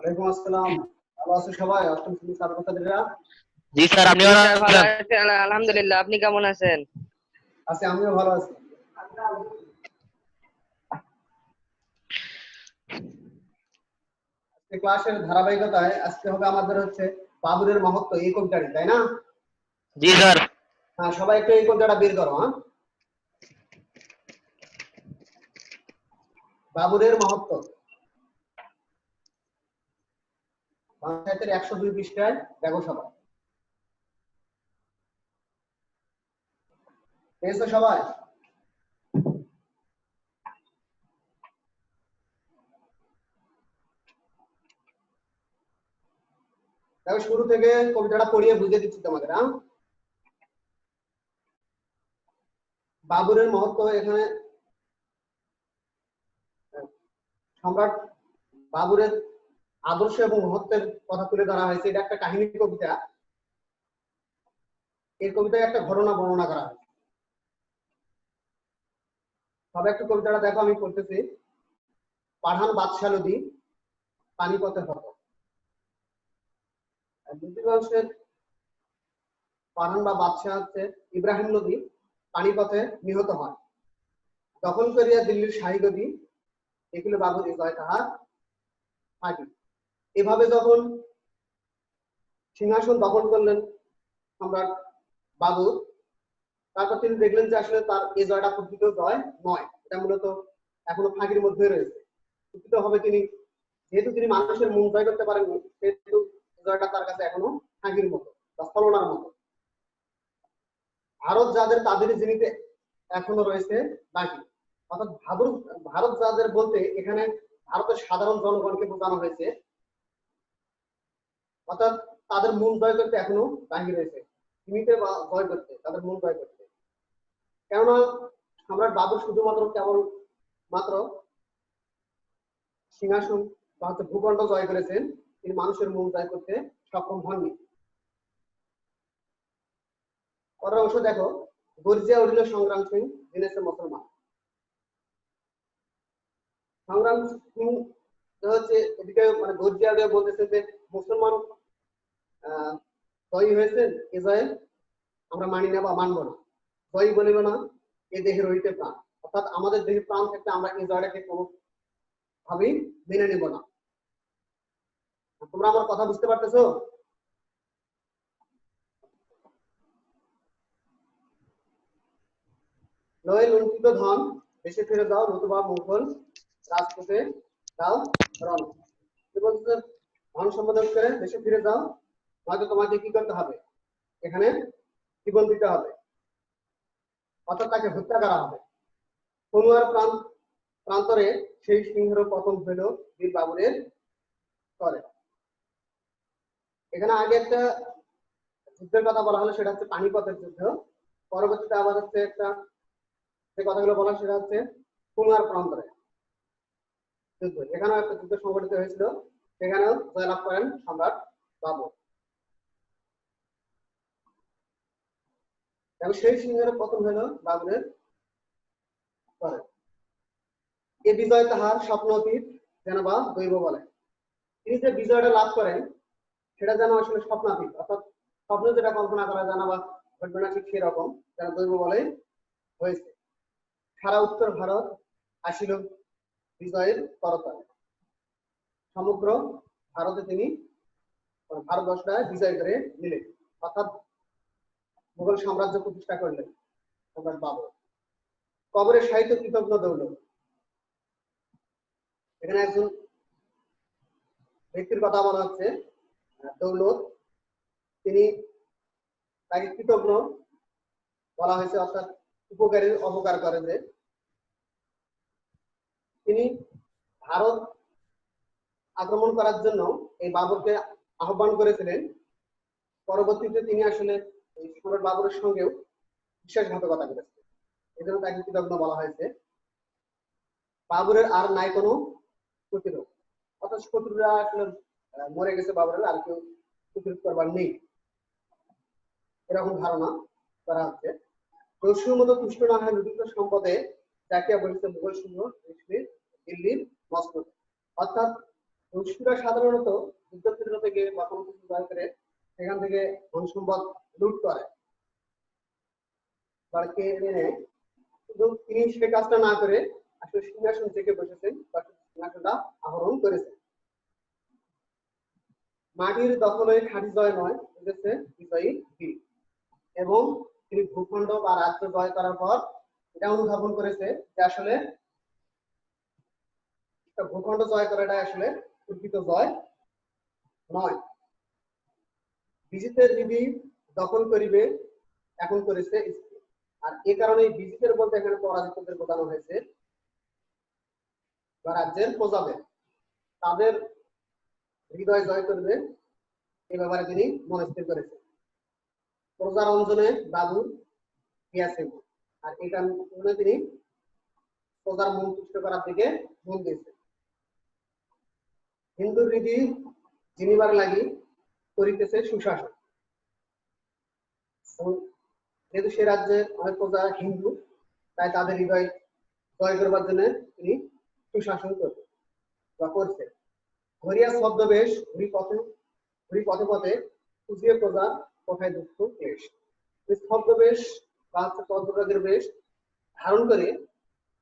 ওয়ালাইকুম আসসালাম। ভালো আছো সবাই? অষ্টম শ্রেণীর ছাত্রছাত্রীরা? জি স্যার, আপনি জি ভালো স্যার, ভালো আছেন? আছেন? আলহামদুলিল্লাহ। আপনি কেমন আছেন? আছি, আমিও ভালো আছি। আজকে ক্লাসের ধারাবাহিকতায় আজকে হবে আমাদের হচ্ছে বাবুরের মহত্ব, এই কবিতাটি, তাই না? জি স্যার। হ্যাঁ, সবাই একটু এই কবিতাটা বের করো। হ্যাঁ, বাবুরের মহত্ব, বাংলা সাহিত্যের 102 পৃষ্ঠায় দেখো সবাই। পেয়েছো সবাই? দেখো, শুরু থেকে কবিতাটা পড়িয়ে বুঝিয়ে দিচ্ছি তোমাদের। হ্যাঁ, বাবুরের মহত্ব এখানে সম্রাট বাবুরের আদর্শ এবং মহত্বের কথা তুলে ধরা হয়েছে। এটা একটা কাহিনী কবিতা। এই কবিতায় একটা ঘটনা বর্ণনা করা হয়েছে। তবে একটু কবিতাটা দেখো, আমি পড়তেছি। পাঠান বাদশাহ লোদী পানিপথের পথ। দ্বিতীয় বংশের পাঠান বা বাদশাহ হচ্ছে ইব্রাহিম লোদী পানিপথে নিহত হয়। দখল করিয়া দিল্লির শাহী গদি এগুলো বাবুর হৃদয় তাহার থাকি। এভাবে যখন সিংহাসন দখল করলেন সম্রাট বাবুর, তারপর তিনি দেখলেন যে আসলে তার এই জয়টা প্রকৃত জয় নয়, এটা মূলত এখনো ফাঁকির মধ্যে রয়েছে। প্রকৃত হবে তিনি, যেহেতু তিনি মানুষের মন জয় করতে পারেননি, সেহেতু জয়টা তার কাছে এখনো ফাঁকির মতো বা ছলনার মতো। ভারত যাদের তাদের জিনিতে এখনো রয়েছে বাকি। অর্থাৎ ভারত যাদের বলতে এখানে ভারতের সাধারণ জনগণকে বোঝানো হয়েছে। অর্থাৎ তাদের মন জয় করতে এখনো বাকি রয়েছে, জিনিতে বা জয় করতে, তাদের মন জয় করতে। কেননা সম্রাট বাবর শুধুমাত্র কেবল মাত্র সিংহাসন বা হচ্ছে ভূখণ্ড জয় করেছেন, তিনি মানুষের মন জয় করতে সক্ষম হননি। পরের অংশ দেখো, গর্জিয়া উঠিল সংগ্রাম সিং দিনেছে মুসলমান। সংগ্রাম সিং হচ্ছে এদিকে মানে গর্জিয়া উঠে বলতেছে যে মুসলমান জয়ী হয়েছেন, এ জয়ে আমরা মানি না বা মানবো না। জয়ী বলিব না এ দেহের হইতে প্রাণ। অর্থাৎ আমাদের দেহে প্রাণ থাকতে আমরা এই জয়টাকে কোনো ভাবেই মেনে নেব না। তোমরা আমার কথা বুঝতে পারতেছো? নয় লুণ্ঠিত ধন দেশে ফিরে দাও, নতুবা মুঘল রাজপথে দাও রণ। বলতে ধন সম্পদ করে দেশে ফিরে যাও, নয়তো তোমাকে কি করতে হবে, এখানে জীবন দিতে হবে, অর্থাৎ তাকে হত্যা করা হবে। তনুয়ার প্রান্তরে সেই সিংহের পতন হইল বীর বাবুরের করে। এখানে আগে একটা যুদ্ধের কথা বলা হলো, সেটা হচ্ছে পানিপথের যুদ্ধ। পরবর্তীতে আবার হচ্ছে একটা যে কথাগুলো বলা, সেটা হচ্ছে তনুয়ার প্রান্তরে যুদ্ধ। এখানেও একটা যুদ্ধ সংঘটিত হয়েছিল, সেখানেও জয়লাভ করেন সম্রাট বাবর। এবং সেই সিংহের পতন হইল বাবরের করে। এ বিজয় তাহার স্বপ্ন অতীত যেন বা দৈব বলে। তিনি যে বিজয়টা লাভ করেন সেটা যেন আসলে স্বপ্নাতীত, অর্থাৎ স্বপ্ন যেটা কল্পনা করা জানা বা ঘটবে না, ঠিক সেরকম যেন দৈব বলে হয়েছে। সারা উত্তর ভারত আসিল বিজয়ের করতালে। সমগ্র ভারতে তিনি ভারতবর্ষটায় বিজয় করে নিলেন, অর্থাৎ মুঘল সাম্রাজ্য প্রতিষ্ঠা করলেন সম্রাট বাবর। কবরের সাহিত্য কৃতজ্ঞ দৌলত। এখানে একজন ব্যক্তির কথা বলা হচ্ছে, দৌলত। তিনি তাকে কৃতজ্ঞ বলা হয়েছে, অর্থাৎ উপকারীর অপকার করে। যে তিনি ভারত আক্রমণ করার জন্য এই বাবরকে আহ্বান করেছিলেন। পরবর্তীতে তিনি আসলে এই সম্রাট বাবরের সঙ্গেও বিশ্বাসঘাতকতা করেছেন, এই জন্য তাকে কৃতজ্ঞ বলা হয়েছে। বাবরের আর নাই কোনো প্রতিরোধ, অর্থাৎ শত্রুরা আসলে মরে গেছে, বাবরের আর কেউ প্রতিরোধ করবার নেই, এরকম ধারণা করা হচ্ছে। দস্যুর মতো তুষ্ট না হয় লুঠিত সম্পদে যাকে বলেছে মুঘল সিংহ দিল্লির মস্তক। অর্থাৎ দস্যুরা সাধারণত যুদ্ধক্ষেত্র থেকে বা কোনো কিছু জয় করে সেখান থেকে ধন সম্পদ লুট করে বা কেড়ে নেয়, কিন্তু তিনি সেই কাজটা না করে আসলে সিংহাসন থেকে বসেছেন বা সিংহাসনটা আহরণ করেছেন। মাটির দখলে খাঁটি জয় নয়, বুঝেছে বিজয়ী বীর। এবং তিনি ভূখণ্ড বা রাজ্য জয় করার পর এটা অনুধাবন করেছে যে আসলে ভূখণ্ড জয় করাটা আসলে প্রকৃত জয় নয়। বিজিতের বিধি দখল করিবে এখন করেছে স্থির। আর এ কারণে বিজিতের বলতে এখানে পরাজিতদের বোঝানো হয়েছে বা রাজ্যের প্রজাদের, তাদের হৃদয় জয় করবে এ ব্যাপারে তিনি মনস্থির করেছেন। প্রজারঞ্জনে বাবুর গিয়াছেন, আর এই কারণে তিনি প্রজার মন তুষ্ট করার দিকে মন দিয়েছেন। হিন্দুর রীতি জিনিবার লাগি করিতেছে সুশাসন। যেহেতু সে রাজ্যের অনেক প্রজা হিন্দু, তাই তাদের হৃদয় জয় করবার জন্য তিনি সুশাসন করবেন বা করছে। ঘরিয়া ছদ্মবেশ ঘুরি পথে পথে খুঁজিয়ে প্রজা কোথায় দুঃখ ক্লেশ। ছদ্মবেশ বা হচ্ছে পদ্মরাজের বেশ ধারণ করে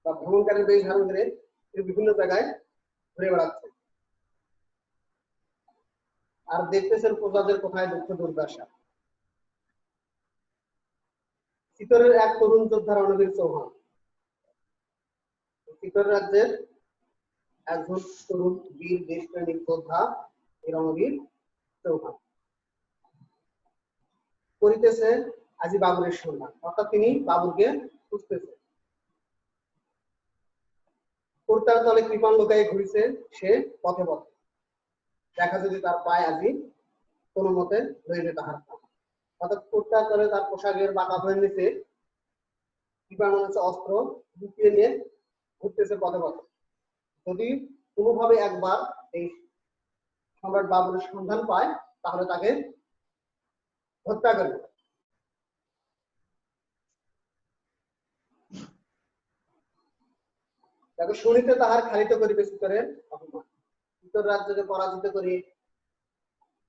বা ভ্রমণকারীর বেশ ধারণ করে তিনি বিভিন্ন জায়গায় ঘুরে বেড়াচ্ছেন আর দেখতেছেন প্রজাদের কোথায় দুঃখ দুর্দশা। চিতরের এক তরুণ যোদ্ধা রণবীর চৌহান, চিতর রাজ্যের একজন তরুণ বীর দেশপ্রেমিক যোদ্ধা এই রণবীর চৌহান করিতেছে আজি বাবুরের সন্ধান, অর্থাৎ তিনি বাবুরকে খুঁজতেছে। কর্তার তলে কৃপান লোকায় ঘুরিছে সে পথে পথে, দেখা যদি তার পায়ে আজি কোনো মতে রইলে তাহার পা। অর্থাৎ কর্তার তলে তার পোশাকের বাঁকা হয়ে নিচে কৃপান হচ্ছে অস্ত্র লুকিয়ে নিয়ে ঘুরতেছে পথে পথে। যদি কোনোভাবে একবার এই সম্রাট বাবুরের সন্ধান পায় তাহলে তাকে হত্যা করবে। দেখো, শুনিতে তাহার খালিত করিবে চিতরের অপমান। চিতর রাজ্যকে পরাজিত করে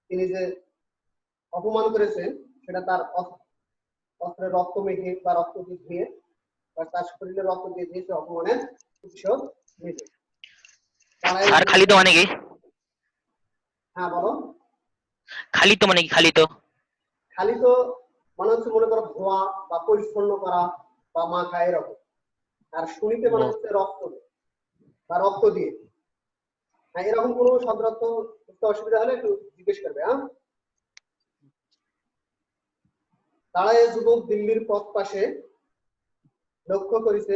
তিনি যে অপমান করেছেন সেটা তার অস্ত্রের রক্ত মেখে বা রক্ত দিয়ে বা তার শরীরে রক্ত দিয়ে সে অপমানের প্রতিশোধ নেবে। স্যার খালিত মানে কি? হ্যাঁ বলো। খালিত মানে কি? খালিত খালিত মানে হচ্ছে মনে করো ধোয়া বা পরিচ্ছন্ন করা বা মাখা এরকম। আর শুনিতে মানে হচ্ছে রক্ত বা রক্ত দিয়ে। হ্যাঁ, এরকম কোনো শব্দার্থ বুঝতে অসুবিধা হলে একটু জিজ্ঞেস করবে। হ্যাঁ, দাঁড়ায় যুবক দিল্লির পথ পাশে, লক্ষ্য করিছে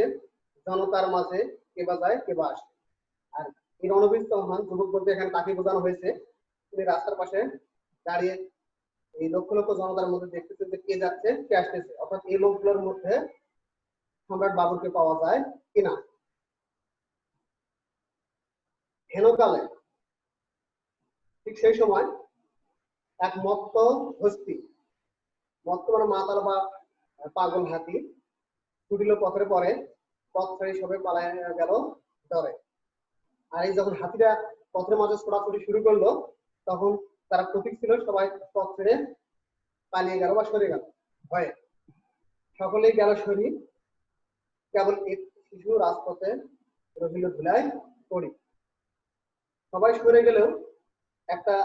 জনতার মাঝে কে বা যায় কে বা আসে। আর এই রণবীর চৌহান যুবক বলতে এখানে তাকে বোঝানো হয়েছে, তিনি রাস্তার পাশে দাঁড়িয়ে এই লক্ষ লক্ষ জনতার মধ্যে দেখতেছেন যে কে যাচ্ছে কে আসতেছে, অর্থাৎ এই লোকগুলোর মধ্যে সম্রাট বাবুরকে পাওয়া যায় কিনা। হেনকালে ঠিক সেই সময় এক মত্ত হস্তি, মত্ত মানে মাতাল বা পাগল হাতি ছুটিল পথের পরে, পথ ছেড়ে সবে পালায় গেল ডরে। আর এই যখন হাতিরা পথের মাঝে ছোটাছুটি শুরু করলো তখন তারা প্রতীক ছিল সবাই পথ ছেড়ে পালিয়ে গেল বা সরে গেল ভয়ে। সকলেই গেল সরি, কেবল এক শিশু রাজপথে রহিল ধুলায় পড়ি। সবাই সরে গেলেও একটা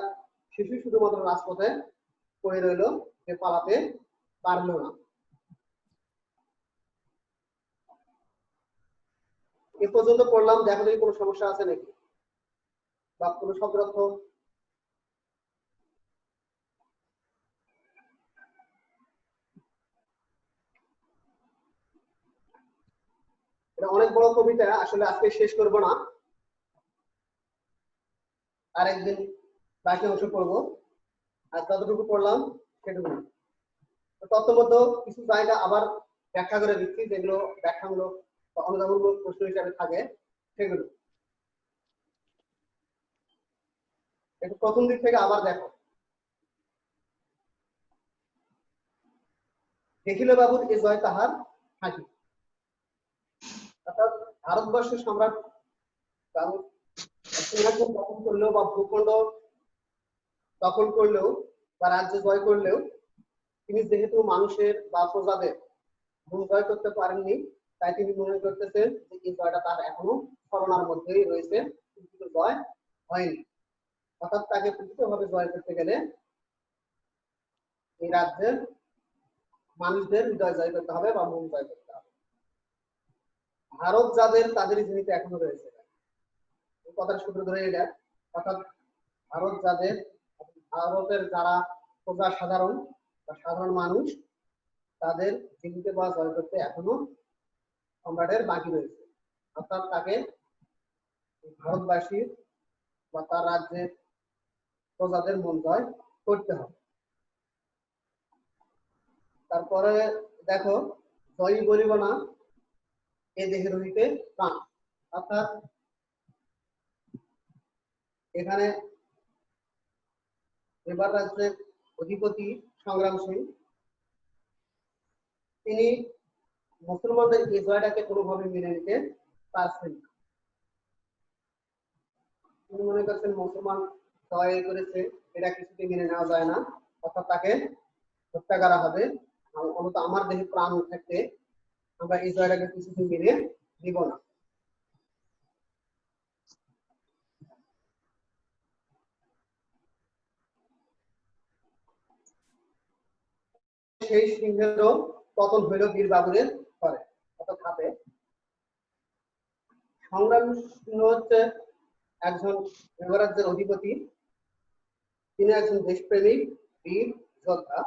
শিশু শুধুমাত্র রাজপথে পড়ে রইল, যে পালাতে পারলো না। এ পর্যন্ত পড়লাম, দেখো দেখি কোনো সমস্যা আছে নাকি বা কোনো শব্দার্থ। এটা অনেক বড় কবিতা, আসলে আজকে শেষ করব না, আরেকদিন বাকি অংশ পড়বো। আর যতটুকু পড়লাম সেটুকু। তত্ত্ববদ্ধ কিছু জায়গা আবার ব্যাখ্যা করে দিচ্ছি, যেগুলো ব্যাখ্যামূলক বা অনুধাবনমূলক প্রশ্ন হিসাবে থাকে সেগুলো একটু প্রথম দিক থেকে আবার দেখো। দেখিল বাবুর এ জয় তাহার হাসি, অর্থাৎ ভারতবর্ষের সম্রাট বাবুর সিংহাসন দখল করলেও বা ভূখণ্ড দখল করলেও বা রাজ্য জয় করলেও তিনি যেহেতু মানুষের বা প্রজাদের ভূমি জয় করতে পারেননি, তাই তিনি মনে করতেছেন যে এই জয়টা তার এখনো ছলনার মধ্যেই রয়েছে, কিন্তু জয় হয়নি। অর্থাৎ তাকে প্রকৃতভাবে জয় করতে গেলে এই রাজ্যের মানুষদের হৃদয় জয় করতে হবে বা মন জয় করতে হবে। ভারত যাদের তাদের জিনিস এখনো রয়েছে, এই কথার সূত্র ধরে এটা। অর্থাৎ ভারত যাদের, ভারতের যারা প্রজা সাধারণ বা সাধারণ মানুষ, তাদের জীবিত বা জয় করতে এখনো সম্রাটের বাকি রয়েছে। অর্থাৎ তাকে ভারতবাসীর বা তার রাজ্যের প্রজাদের মন জয় করতে হবে। তারপরে দেখো, জয়ী বলিব না এ দেহের হইতে প্রাণ। অর্থাৎ এখানে এবার রাজ্যের অধিপতি সংগ্রাম সিং তিনি মুসলমানদের এই জয়টাকে কোনোভাবে মেনে নিতে পারছেন না। তিনি মনে করছেন মুসলমান জয় করেছে, এটা কিছুতেই মেনে নেওয়া যায় না, অর্থাৎ তাকে হত্যা করা হবে। অন্তত আমার দেহে প্রাণ থাকতে আমরা এই জয়টাকে কিছুতেই মেনে দিব না। সেই সিংহেরও পতন হইল বীর বাবুরের ঘরে, অর্থাৎ হাতে। সংগ্রাম সিংহ হচ্ছে একজন মেঘরাজ্যের অধিপতি, তিনি একজন দেশপ্রেমিক বীর যোদ্ধা,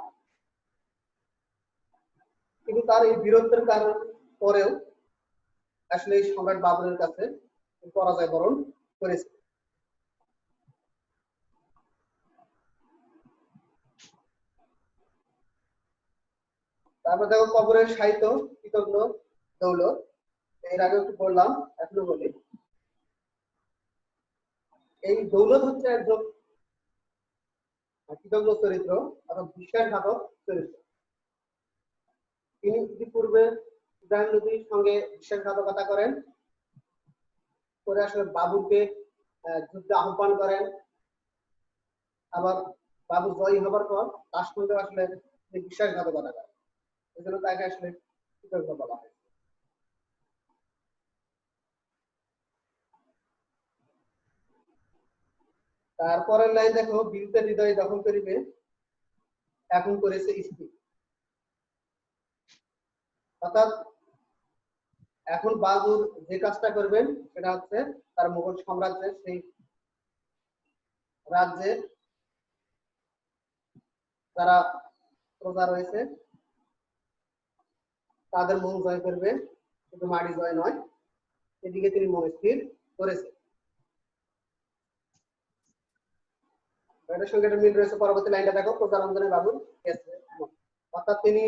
কিন্তু তার এই বীরত্বের কারণ পরেও আসলে এই সম্রাট বাবরের কাছে পরাজয় বরণ করেছে। তারপর দেখো কবরের সাহিত্য কৃতজ্ঞ দৌলত, এর আগে একটু বললাম, এখনো বলি। এই দৌলত হচ্ছে একজন কৃতজ্ঞ চরিত্র, অর্থাৎ বিশ্বাসঘাতক চরিত্র। তিনি ইতিপূর্বে ইব্রাহিম নবীর সঙ্গে বিশ্বাসঘাতকতা করেন, করে আসলে বাবুরকে যুদ্ধে আহ্বান করেন। আবার বাবু জয়ী হবার পর তার সঙ্গে আসলে বিশ্বাসঘাতকতা করেন, এই জন্য তাকে আসলে কৃতজ্ঞ বলা হয়। তারপরের লাইন দেখো, বীরদের হৃদয় দখল করিবে এখন করেছে স্থির। অর্থাৎ এখন বাবুর যে কাজটা করবেন সেটা হচ্ছে তার মুঘল সাম্রাজ্যের সেই রাজ্যে যারা প্রজা রয়েছে তাদের মন জয় করবে, শুধু মাটি জয় নয়, এদিকে তিনি মন স্থির করেছে। এটার সঙ্গে একটা মিল রয়েছে, পরবর্তী লাইনটা দেখো, প্রজারঞ্জনে বাবুর গেছে। অর্থাৎ তিনি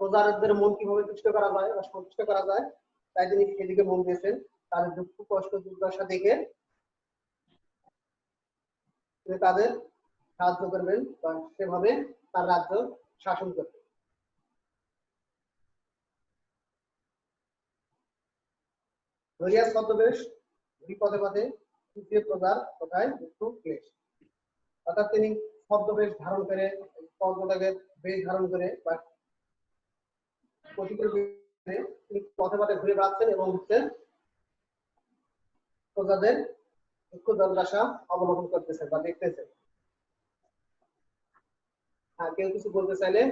প্রজাদের মন কিভাবে তুষ্ট করা যায় বা সন্তুষ্ট করা যায়, তাই তিনি সেদিকে মন দিয়েছেন। তাদের দুঃখ কষ্ট দুর্দশা দেখে তিনি তাদের সাহায্য করবেন বা সেভাবে তার রাজ্য শাসন করবেন। ধরিয়া ছদ্মবেশ বিপদে পদে প্রজার কোথায় দুঃখ ক্লেশ। অর্থাৎ তিনি ছদ্মবেশ ধারণ করে, পদ্মতাকের বেশ ধারণ করে বা প্রতিকূল তিনি পথে পথে ঘুরে বেড়াচ্ছেন এবং হচ্ছে প্রজাদের দুঃখ দুর্দশা অবলোকন করতেছেন বা দেখতেছেন। কেউ কিছু বলতে চাইলে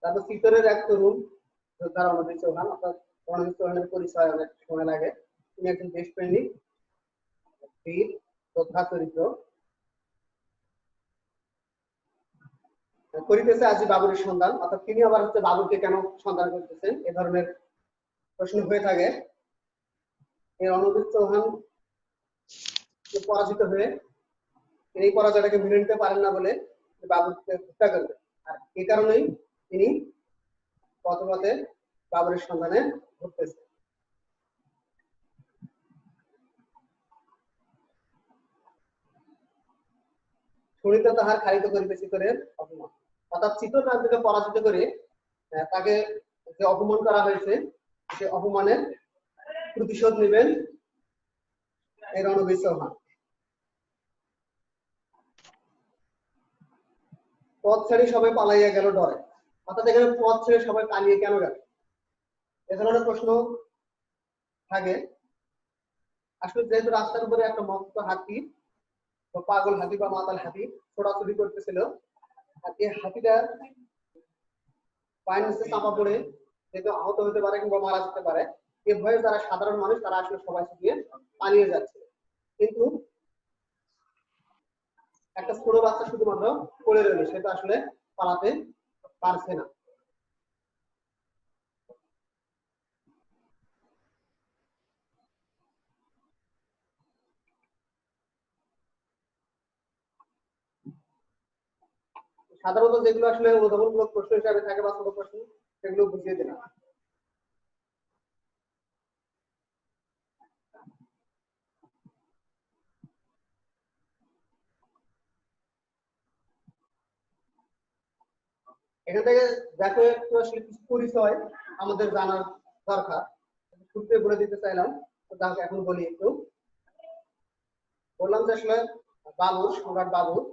তারপর চিতরের এক তরুণ যোদ্ধা রণবীর চৌহান, অর্থাৎ রণবীর চৌহানের পরিচয় অনেক সময় লাগে। তিনি একজন দেশপ্রেমিক বীর যোদ্ধা চরিত্র, করিতেছে আজি বাবুরের সন্ধান। অর্থাৎ তিনি আবার হচ্ছে বাবুরকে কেন সন্ধান করতেছেন, এ ধরনের প্রশ্ন হয়ে থাকে। এই রণবীর চৌহান পরাজিত হয়ে এই পরাজয়টাকে মেনে নিতে পারেন না বলে বাবুরকে হত্যা করবেন, আর এই কারণেই তিনি পথে পথে বাবরের সন্ধানে ঘুরতেছেন। শুনিতে তাহার খালিত করিবে চিতরের অপমান। অর্থাৎ চিতর রাজ্যকে পরাজিত করে তাকে যে অপমান করা হয়েছে সে অপমানের প্রতিশোধ নেবেন এই রণবীর চৌহান। পথ ছেড়ে সবাই পালাইয়া গেল ডরে। অর্থাৎ এখানে পথ ছেড়ে সবাই পালিয়ে কেন গেল, এ ধরনের প্রশ্ন থাকে। আসলে যেহেতু রাস্তার উপরে একটা মস্ত হাতি, পাগল হাতি বা মাতাল হাতি ছোটাছুটি করতেছিল, আর এই হাতিটা পায়ের নিচে চাপা পড়ে যেহেতু আহত হতে পারে কিংবা মারা যেতে পারে, এ ভয়ে যারা সাধারণ মানুষ তারা আসলে সবাই ছুটিয়ে পালিয়ে যাচ্ছে। কিন্তু একটা ছোট বাচ্চা শুধুমাত্র পড়ে রইল, সে তো আসলে পালাতে পারছে না। সাধারণত যেগুলো আসলে উদ্ভাবনমূলক প্রশ্ন হিসাবে থাকে বা ছোট প্রশ্ন, সেগুলো বুঝিয়ে দিলাম। এখান থেকে দেখো একটু আসলে কিছু পরিচয় আমাদের জানার দরকার, শুরুতে বলে দিতে চাইলাম, তো যাকে এখন বলি একটু। বললাম যে আসলে বাবুর, সম্রাট বাবুর,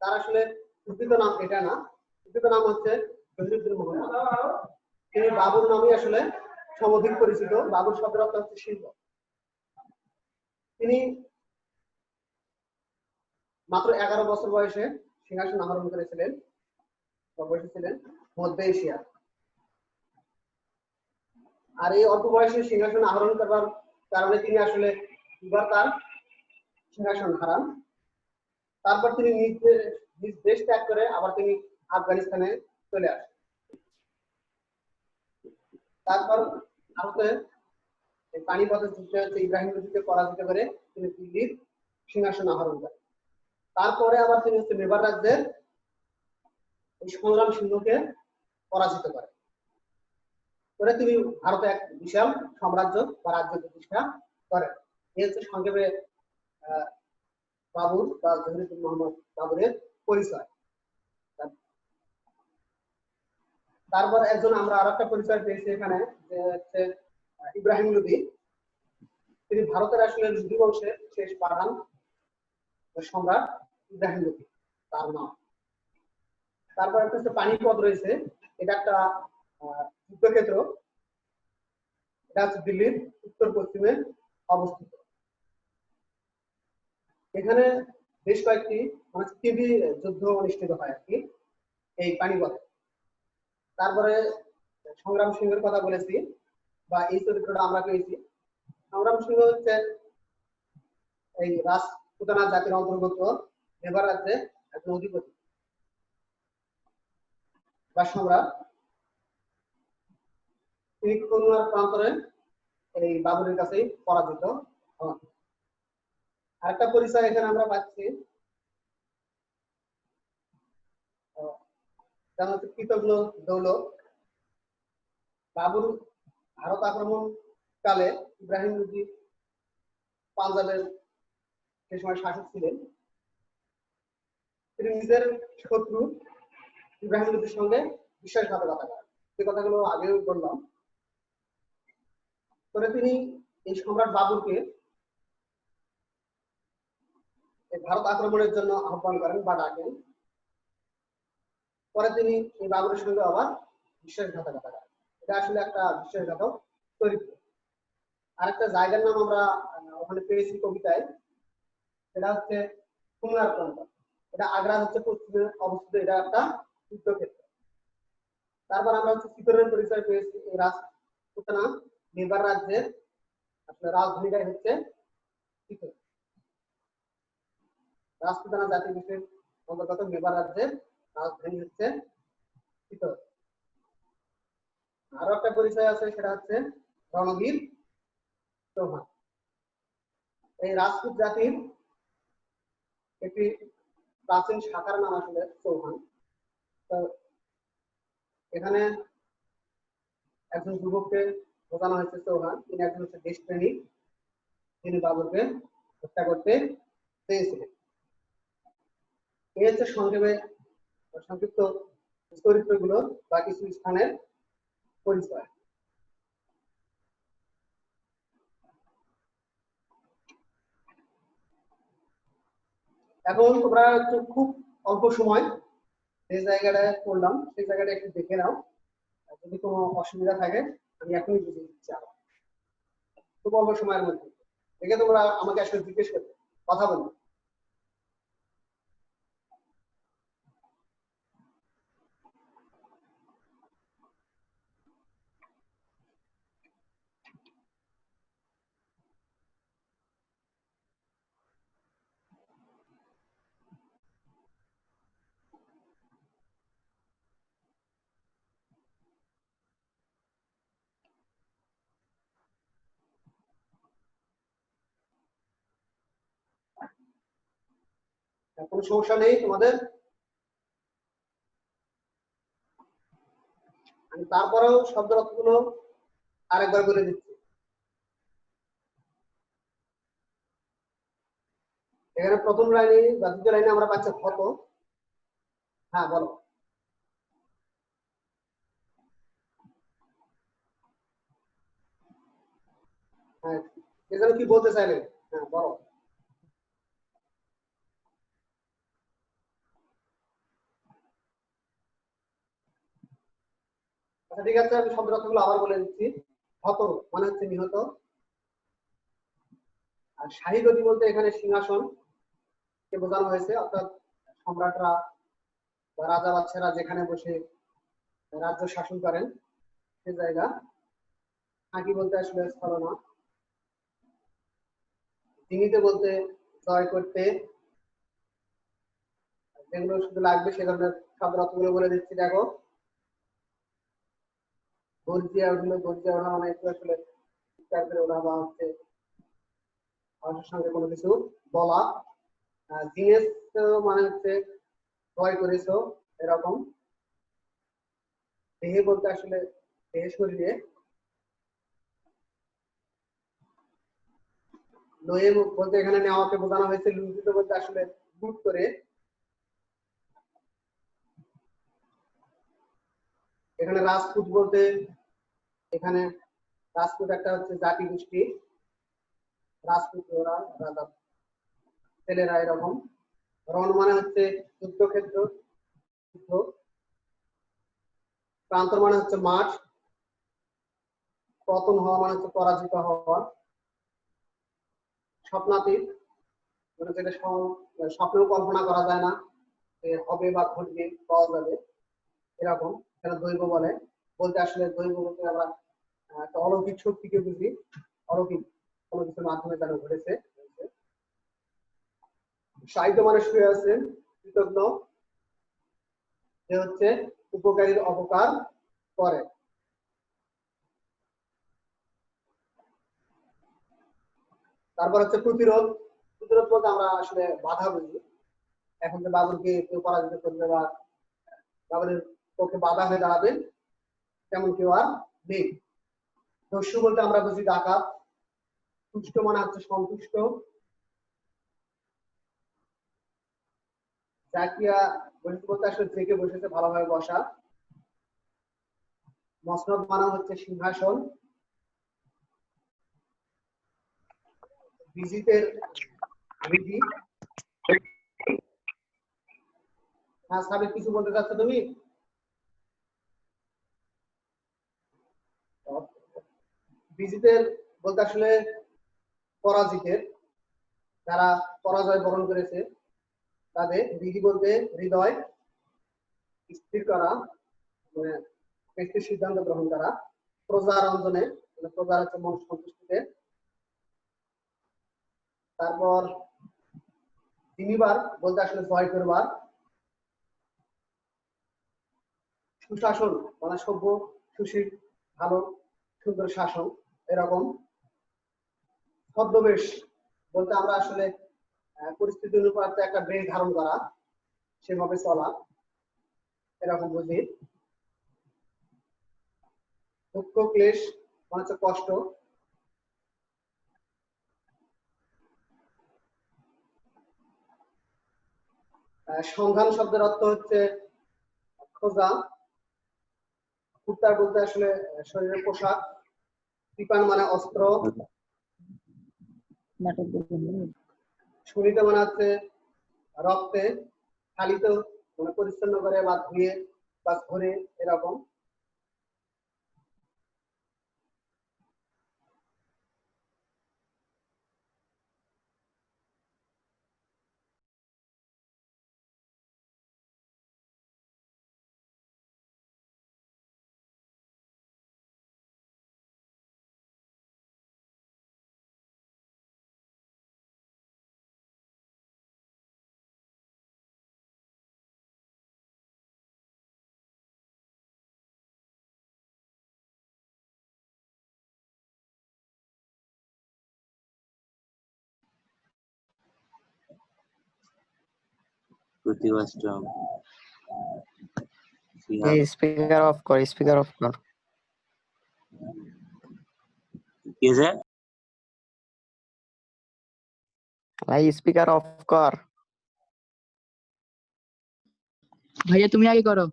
তার আসলে প্রকৃত নাম এটা না, প্রকৃত নাম হচ্ছে জহিরুদ্দিন মোহাম্মদ। তিনি বাবুর নামে আসলে সমধিক পরিচিত। বাবুর শব্দের অর্থ হচ্ছে শিল্প। তিনি মাত্র 11 বছর বয়সে সিংহাসন আহরণ করেছিলেন, বসেছিলেন মধ্য এশিয়া। আর এই অল্প বয়সে সিংহাসন আহরণ করার কারণে তিনি আসলে দুবার তার সিংহাসন হারান। তারপর তিনি নিজ দেশ ত্যাগ করে আবার তিনি আফগানিস্তানে চলে আসেন। তারপর ভারতে পানিপথের যুদ্ধে হচ্ছে ইব্রাহিম লোদিকে পরাজিত করে তিনি দিল্লির সিংহাসন আহরণ করেন। তারপরে আবার তিনি হচ্ছে মেবার রাজ্যের সংগ্রাম সিংহকে পরাজিত করেন। করে তিনি ভারতে এক বিশাল সাম্রাজ্য বা রাজ্য প্রতিষ্ঠা করেন। এই হচ্ছে সংক্ষেপে বাবুর বা জহিরুদ্দিন মোহাম্মদ বাবুরের পরিচয়। তারপর একজন আমরা আর একটা পরিচয় পেয়েছি এখানে, যে হচ্ছে ইব্রাহিম লোদি। তিনি ভারতের আসলে লোদি বংশের শেষ পাঠান সম্রাট ইব্রাহিম লোদি তার নাম। তারপর একটা হচ্ছে পানিপথ রয়েছে, এটা একটা যুদ্ধক্ষেত্র, এটা হচ্ছে দিল্লির উত্তর পশ্চিমে অবস্থিত। এখানে বেশ কয়েকটি টিভি যুদ্ধ অনুষ্ঠিত হয় আর কি এই পানিপথে। তারপরে সংগ্রাম সিংহের কথা বলেছি, বা এই চরিত্রটা আমরা পেয়েছি। সংগ্রাম সিংহ হচ্ছে এই রাজপুতানা জাতির অন্তর্গত মেবার রাজ্যে একজন অধিপতি বা সম্রাট। তিনি খুলনার প্রান্তরে এই বাবরের কাছেই পরাজিত হন। আরেকটা পরিচয় এখানে আমরা পাচ্ছি, যেমন হচ্ছে কৃতজ্ঞ দৌলত। বাবুর ভারত আক্রমণ কালে ইব্রাহিম লোদি পাঞ্জাবের সে সময় শাসক ছিলেন। তিনি নিজের শত্রু ইব্রাহিম লোদির সঙ্গে বিশ্বাসঘাতকতা করেন, যে কথাগুলো আগেও বললাম। পরে তিনি এই সম্রাট বাবুরকে ভারত আক্রমণের জন্য আহ্বান করেন বা ডাকেন। পরে তিনি এই বাবুরের সঙ্গে আবার বিশ্বাসঘাতকতা করেন। এটা আসলে একটা বিশ্বাসঘাতক চরিত্র। আরেকটা জায়গার নাম আমরা ওখানে পেয়েছি কবিতায়, সেটা হচ্ছে খুলনার প্রান্ত। এটা আগ্রা হচ্ছে পশ্চিমে অবস্থিত, এটা একটা যুদ্ধক্ষেত্র। তারপর আমরা হচ্ছে চিতরের পরিচয় পেয়েছি। এই রাজপুতানা মেবার রাজ্যের আসলে রাজধানীটাই হচ্ছে চিতর। রাজপুতানা জাতি বিশেষ অন্তর্গত মেবার রাজ্যের রাজধানী হচ্ছে চিতর। আরো একটা পরিচয় আছে, সেটা হচ্ছে রণবীর চৌহান। এই রাজপুত জাতির একটি প্রাচীন শাখার নাম আসলে চৌহান। তো এখানে একজন যুবককে বোঝানো হয়েছে চৌহান। তিনি একজন হচ্ছে দেশপ্রেমিক, তিনি বাবুরকে হত্যা করতে চেয়েছিলেন। এই হচ্ছে সংক্ষেপে সংক্ষিপ্ত চরিত্রগুলো বা কিছু স্থানের পরিচয়। এখন তোমরা একটু খুব অল্প সময় যে জায়গাটায় পড়লাম সেই জায়গাটা একটু দেখে নাও, যদি কোনো অসুবিধা থাকে আমি এখনই বুঝিয়ে দিচ্ছি। আবার খুব অল্প সময়ের মধ্যে দেখে তোমরা আমাকে আসলে জিজ্ঞেস করবে, কথা বলবে। কোনো সমস্যা নেই তোমাদের? আমি তারপরেও শব্দ অর্থগুলো আরেকবার বলে দিচ্ছি। এখানে প্রথম লাইনে বা দ্বিতীয় লাইনে আমরা পাচ্ছি ক্ষত। হ্যাঁ বলো। হ্যাঁ, এখানে কি বলতে চাইলেন? হ্যাঁ বলো। আচ্ছা ঠিক আছে, আমি শব্দ অর্থগুলো আবার বলে দিচ্ছি। ক্ষত মানে হচ্ছে নিহত। আর শাহী গদি বলতে এখানে সিংহাসন কে বোঝানো হয়েছে, অর্থাৎ সম্রাটরা বা রাজা বাদশারা যেখানে বসে রাজ্য শাসন করেন সে জায়গা। হাঁকি বলতে আসলে ছলনা। জিনিতে বলতে জয় করতে। যেগুলো শুধু লাগবে সে ধরনের শব্দ অর্থগুলো বলে দিচ্ছি। দেখো, গর্জিয়া উঠলো, গর্জিয়া ওঠা মানে একটু আসলে চিৎকার করে ওঠা বা হচ্ছে মানুষের সঙ্গে কোনো কিছু বলা। জিনিস মানে হচ্ছে জয় করেছো এরকম। দেহে বলতে আসলে দেহে শরীরে। লয়ে বলতে এখানে নেওয়াকে বোঝানো হয়েছে। লুঞ্জিত বলতে আসলে বুট করে। এখানে রাজপুত বলতে এখানে রাজপুত একটা হচ্ছে জাতি গোষ্ঠী, রাজপুত ওরা রাজা ছেলেরা এরকম। রণ মানে হচ্ছে যুদ্ধক্ষেত্র, যুদ্ধ। প্রান্তর মানে হচ্ছে মাঠ। পতন হওয়া মানে হচ্ছে পরাজিত হওয়া। স্বপ্নাতীত মানে যেটা স্বপ্নেও কল্পনা করা যায় না যে হবে বা ঘটবে, পাওয়া যাবে এরকম, সেটা দৈব বলে। বলতে আসলে দৈব বলতে আমরা একটা অলৌকিক শক্তিকে বুঝি। অলৌকিক কোনো কিছুর মাধ্যমে যেন ঘটেছে। সাহিত্য মানে শুয়ে আছে, কৃতজ্ঞ যে হচ্ছে উপকারীর অপকার করে। তারপর হচ্ছে প্রতিরোধ। প্রতিরোধ বলতে আমরা আসলে বাধা বুঝি। এখন যে বাবুরকে কেউ পরাজিত করবে বা বাবুরের পক্ষে বাধা হয়ে দাঁড়াবে তেমন কেউ আর নেই। দস্যু বলতে আমরা বুঝি ডাকাত। তুষ্ট মানে হচ্ছে সন্তুষ্ট। জাকিয়া বসে বলতে আসলে জেগে বসেছে, ভালোভাবে বসা। মসনদ মানে হচ্ছে সিংহাসন। বিজিতের বিধি। হ্যাঁ সাবিক, কিছু বলতে চাচ্ছ তুমি? বিজিতের বলতে আসলে পরাজিতের, যারা পরাজয় বরণ করেছে তাদের। বিধি বলতে হৃদয় স্থির করা, মানে একটি সিদ্ধান্ত গ্রহণ করা। প্রজার অঞ্জনে মানে প্রজার হচ্ছে মন সন্তুষ্টিতে। তারপর জিনিবার বলতে আসলে জয় করবার। সুশাসন মানে সভ্য, সুশীল, ভালো, সুন্দর শাসন এরকম। ছদ্মবেশ বলতে আমরা আসলে পরিস্থিতি অনুপাতে একটা বেশ ধারণ করা, সেভাবে চলা এরকম বুঝি। দুঃখ ক্লেশ মানে হচ্ছে কষ্ট। সংঘান শব্দের অর্থ হচ্ছে খোঁজা। কুর্তার বলতে আসলে শরীরের পোশাক। কৃপান মানে অস্ত্র। সুনিতে মানে হচ্ছে রক্তে। খালিত মানে পরিচ্ছন্ন করে বা ধুয়ে বা ঘরে এরকম। প্রতিবাষ্ট্রম এই স্পিকার অফ কর, স্পিকার অফ কর। কি আছে? ভাই স্পিকার অফ কর। ভাইয়া তুমি আগে করো।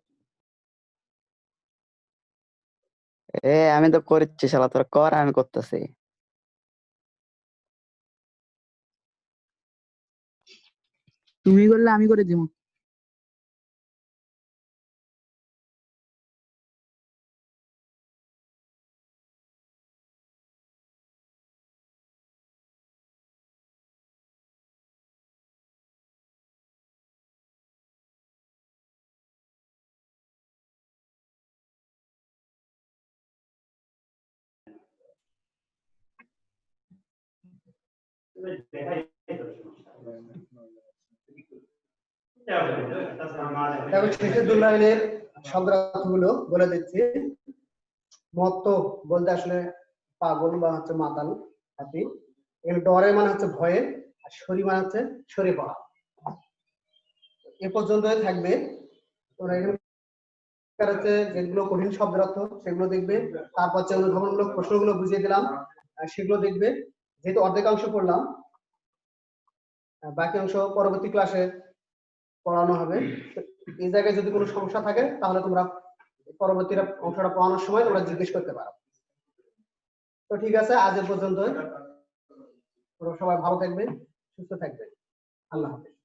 আমি তো করছি শালা, তোরা কর, আমি করতেছি। তুমি করলে আমি করে দিব। তবে শেষের দুই লাইনের শব্দের অর্থগুলো বলে দিচ্ছি। মত্ত বলতে আসলে পাগল বা হচ্ছে মাতাল হাতি। এখানে ডরে মানে হচ্ছে ভয়ে, আর সরি মানে হচ্ছে সরে পড়া। এ পর্যন্তই থাকবে। তোমরা এখানে হচ্ছে যেগুলো কঠিন শব্দের অর্থ সেগুলো দেখবে, তারপর যে অনুধাবনমূলক প্রশ্নগুলো বুঝিয়ে দিলাম সেগুলো দেখবে। যেহেতু অর্ধেকাংশ পড়লাম, বাকি অংশ পরবর্তী ক্লাসে পড়ানো হবে। এই জায়গায় যদি কোনো সমস্যা থাকে তাহলে তোমরা পরবর্তী অংশটা পড়ানোর সময় তোমরা জিজ্ঞেস করতে পারো। তো ঠিক আছে, আজ এ পর্যন্ত। তোমরা সবাই ভালো থাকবে, সুস্থ থাকবে। আল্লাহ হাফেজ।